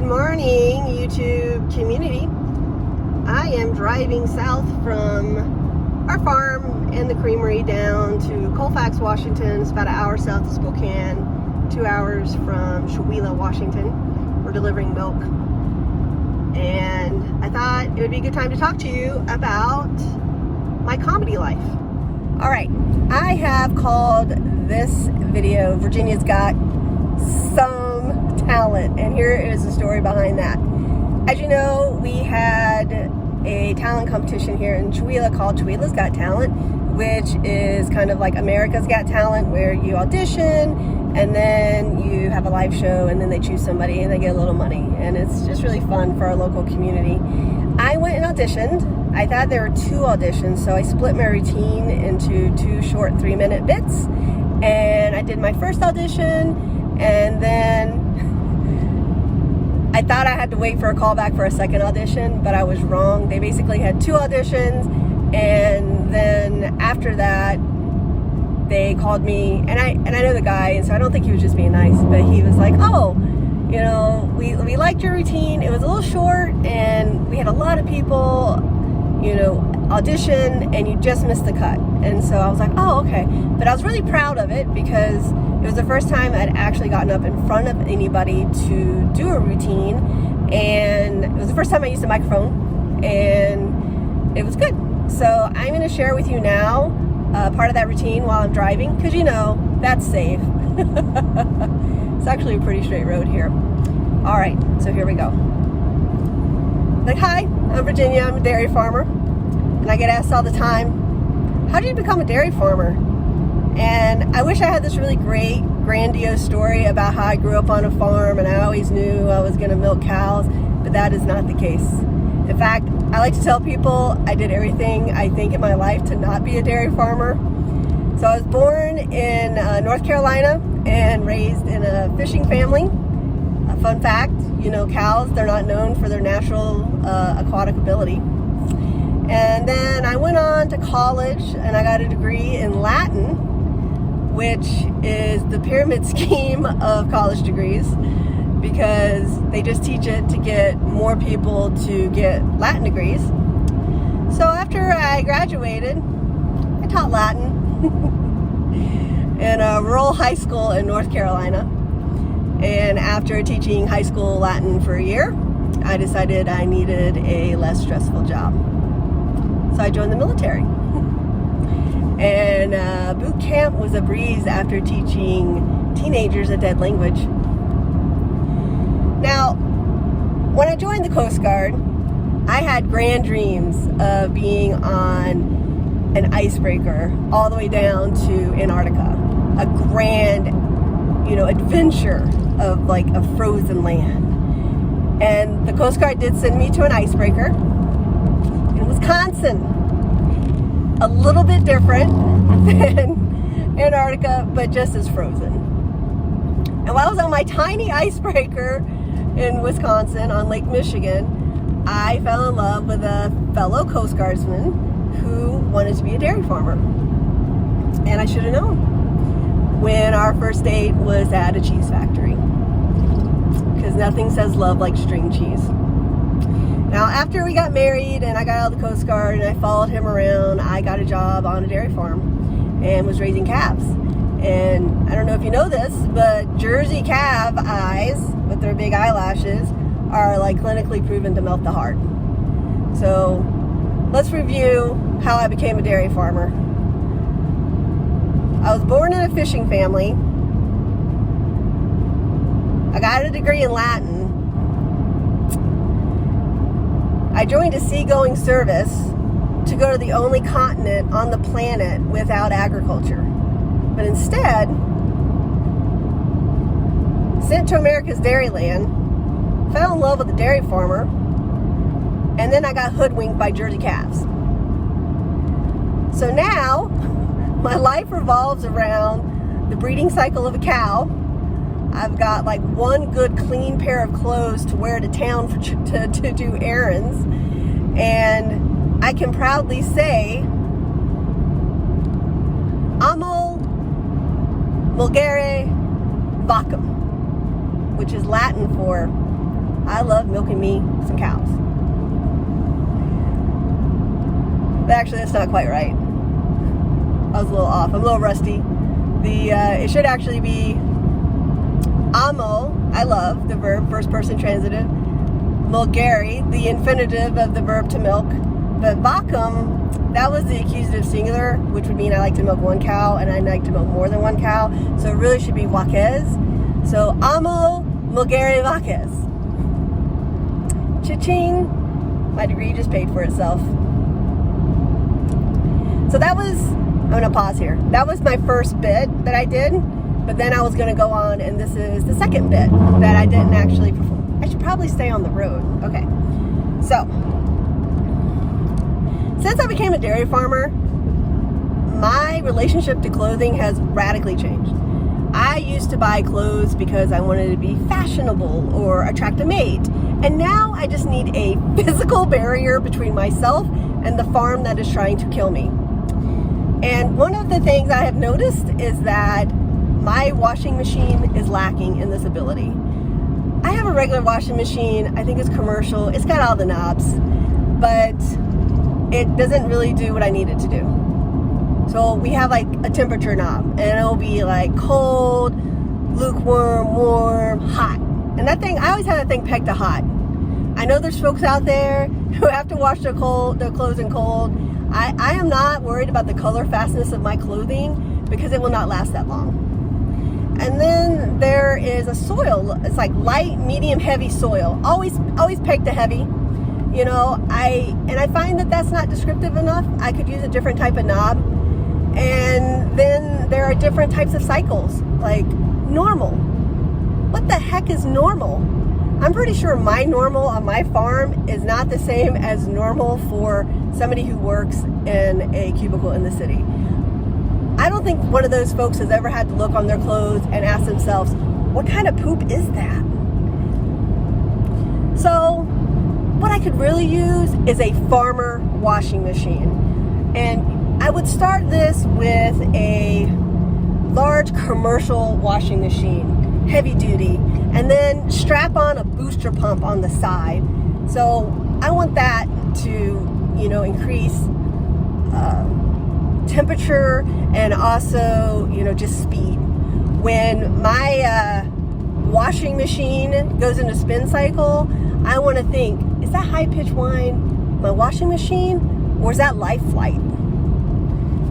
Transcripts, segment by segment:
Good morning, YouTube community. I am driving south from our farm and the creamery down to Colfax, Washington. It's about an hour south of Spokane, 2 hours from Chewelah, Washington. We're delivering milk. And I thought it would be a good time to talk to you about my comedy life. All right, I have called this video Virginia's Got Some Talent, and here is the story behind that. As you know, we had a talent competition here in Chewelah called Chewelah's Got Talent, which is kind of like America's Got Talent, where you audition and then you have a live show and then they choose somebody and they get a little money, and it's just really fun for our local community. I went and auditioned. I thought there were 2 auditions, so I split my routine into 2 short 3-minute bits, and I did my first audition, and then I thought I had to wait for a callback for a second audition, but I was wrong. They basically had 2 auditions, and then after that they called me, and I know the guy, and so I don't think he was just being nice, but he was like, oh, you know, we liked your routine. It was a little short and we had a lot of people, you know, audition, and you just missed the cut. And so I was like, oh, okay. But I was really proud of it because it was the first time I'd actually gotten up in front of anybody to do a routine, and it was the first time I used a microphone, and it was good. So I'm going to share with you now part of that routine while I'm driving, because you know, that's safe. It's actually a pretty straight road here. All right, so here we go. Like, hi, I'm Virginia, I'm a dairy farmer, and I get asked all the time, how did you become a dairy farmer? And I wish I had this really great, grandiose story about how I grew up on a farm and I always knew I was gonna milk cows, but that is not the case. In fact, I like to tell people I did everything I think in my life to not be a dairy farmer. So I was born in North Carolina and raised in a fishing family. A fun fact, you know, cows, they're not known for their natural aquatic ability. And then I went on to college and I got a degree in Latin, which is the pyramid scheme of college degrees, because they just teach it to get more people to get Latin degrees. So after I graduated, I taught Latin in a rural high school in North Carolina. And after teaching high school Latin for a year, I decided I needed a less stressful job. So I joined the military. And boot camp was a breeze after teaching teenagers a dead language. Now, when I joined the Coast Guard, I had grand dreams of being on an icebreaker all the way down to Antarctica. A grand, you know, adventure of like a frozen land. And the Coast Guard did send me to an icebreaker in Wisconsin. A little bit different than Antarctica, but just as frozen. And while I was on my tiny icebreaker in Wisconsin on Lake Michigan, I fell in love with a fellow Coast Guardsman who wanted to be a dairy farmer. And I should have known when our first date was at a cheese factory, because nothing says love like string cheese. Now, after we got married and I got out of the Coast Guard and I followed him around, I got a job on a dairy farm and was raising calves. And I don't know if you know this, but Jersey calf eyes with their big eyelashes are like clinically proven to melt the heart. So let's review how I became a dairy farmer. I was born in a fishing family. I got a degree in Latin. I joined a seagoing service to go to the only continent on the planet without agriculture. But instead, sent to America's dairyland, fell in love with a dairy farmer, and then I got hoodwinked by Jersey calves. So now, my life revolves around the breeding cycle of a cow. I've got like one good clean pair of clothes to wear to town to do errands. And I can proudly say, amo mulgere vacum, which is Latin for I love milking me some cows. But actually, that's not quite right. I was a little off. I'm a little rusty. It should actually be amo, I love, the verb, first person transitive. Mulgari, the infinitive of the verb to milk. But vacum, that was the accusative singular, which would mean I like to milk one cow, and I like to milk more than one cow. So it really should be vaquez. So amo mulgari vaquez. Cha-ching! My degree just paid for itself. So that was, I'm gonna pause here. That was my first bit that I did, but then I was gonna go on, and this is the second bit that I didn't actually perform. I should probably stay on the road. Okay, so since I became a dairy farmer, my relationship to clothing has radically changed. I used to buy clothes because I wanted to be fashionable or attract a mate, and now I just need a physical barrier between myself and the farm that is trying to kill me. And one of the things I have noticed is that my washing machine is lacking in this ability. I have a regular washing machine. I think it's commercial. It's got all the knobs, but it doesn't really do what I need it to do. So we have like a temperature knob, and it'll be like cold, lukewarm, warm, hot. And that thing, I always had that thing pegged to hot. I know there's folks out there who have to wash their clothes in cold. I am not worried about the color fastness of my clothing because it will not last that long. And then there is a soil. It's like light, medium, heavy soil. Always pegged to heavy. You know, I find that that's not descriptive enough. I could use a different type of knob. And then there are different types of cycles, like normal. What the heck is normal? I'm pretty sure my normal on my farm is not the same as normal for somebody who works in a cubicle in the city. I don't think one of those folks has ever had to look on their clothes and ask themselves, what kind of poop is that? So what I could really use is a farmer washing machine. And I would start this with a large commercial washing machine, heavy duty, and then strap on a booster pump on the side. So I want that to, you know, increase temperature and also, you know, just speed. When my washing machine goes into spin cycle, I want to think, is that high-pitched whine my washing machine, or is that Life Flight?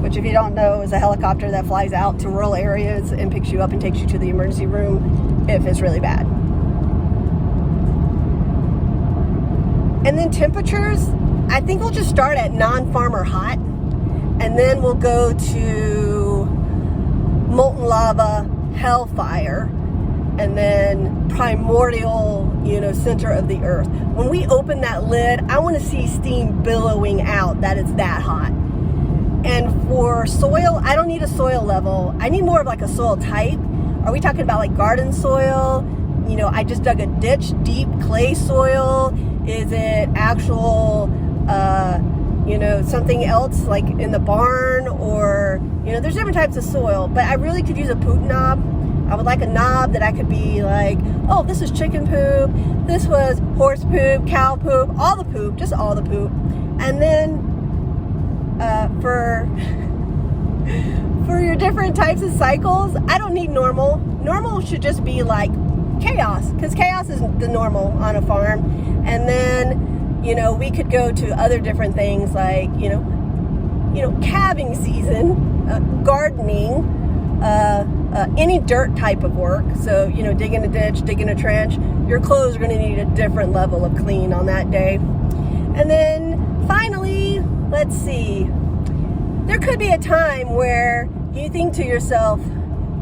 Which, if you don't know, is a helicopter that flies out to rural areas and picks you up and takes you to the emergency room if it's really bad. And then temperatures, I think we'll just start at non-farmer hot, and then we'll go to molten lava, hellfire, and then primordial, you know, center of the earth. When we open that lid, I want to see steam billowing out that it's that hot. And for soil, I don't need a soil level. I need more of like a soil type. Are we talking about like garden soil? You know, I just dug a ditch, deep clay soil. Is it actual, you know, something else like in the barn, or, you know, there's different types of soil, but I really could use a poop knob. I would like a knob that I could be like, oh, this is chicken poop, this was horse poop, cow poop, all the poop, just all the poop. And then for your different types of cycles, I don't need normal. Normal should just be like chaos, because chaos is the normal on a farm. And then, you know, we could go to other different things like, you know, calving season, gardening, any dirt type of work. So, you know, digging a ditch, digging a trench, your clothes are going to need a different level of clean on that day. And then finally, let's see, there could be a time where you think to yourself,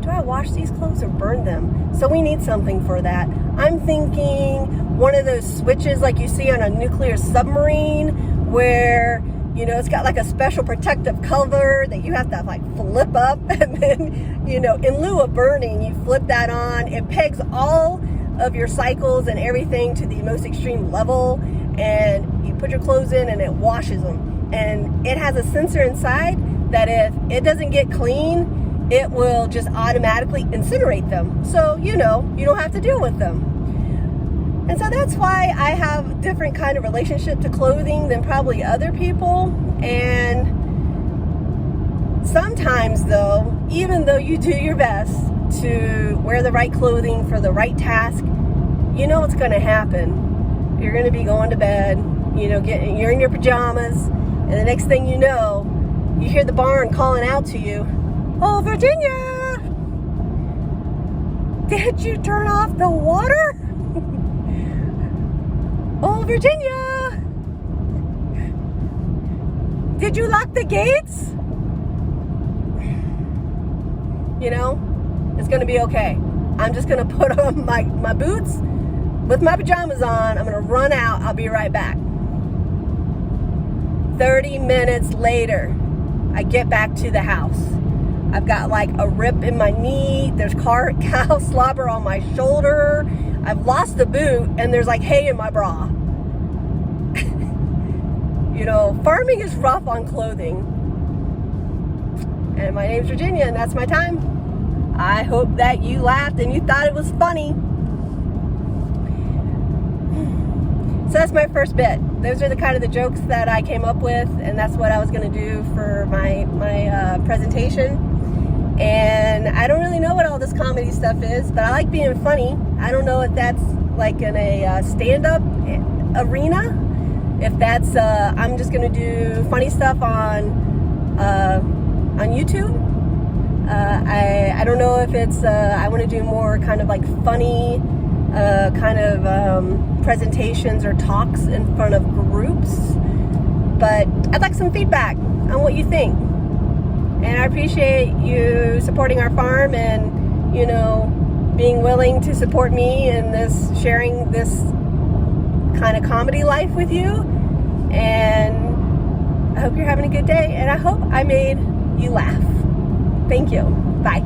do I wash these clothes or burn them? So we need something for that. I'm thinking one of those switches like you see on a nuclear submarine where, you know, it's got like a special protective cover that you have to like flip up, and then, you know, in lieu of burning, you flip that on. It pegs all of your cycles and everything to the most extreme level, and you put your clothes in and it washes them. And it has a sensor inside that if it doesn't get clean, it will just automatically incinerate them. So, you know, you don't have to deal with them. And so that's why I have a different kind of relationship to clothing than probably other people. And sometimes though, even though you do your best to wear the right clothing for the right task, you know what's going to happen. You're going to be going to bed, you know, you're in your pajamas, and the next thing you know, you hear the barn calling out to you, "Oh, Virginia, did you turn off the water? Oh, Virginia, did you lock the gates?" You know, it's going to be okay. I'm just going to put on my boots with my pajamas on. I'm going to run out. I'll be right back. 30 minutes later, I get back to the house. I've got like a rip in my knee. There's cow slobber on my shoulder. I've lost the boot, and there's like hay in my bra. You know, farming is rough on clothing. And my name's Virginia, and that's my time. I hope that you laughed and you thought it was funny. So that's my first bit. Those are the kind of the jokes that I came up with, and that's what I was going to do for my presentation. And I don't really know what all this comedy stuff is, but I like being funny. I don't know if that's like in a stand-up arena. If that's I'm just going to do funny stuff on YouTube. I don't know if it's I want to do more kind of like funny kind of presentations or talks in front of groups, but I'd like some feedback on what you think. And I appreciate you supporting our farm and, you know, being willing to support me in this, sharing this kind of comedy life with you. And I hope you're having a good day, and I hope I made you laugh. Thank you. Bye.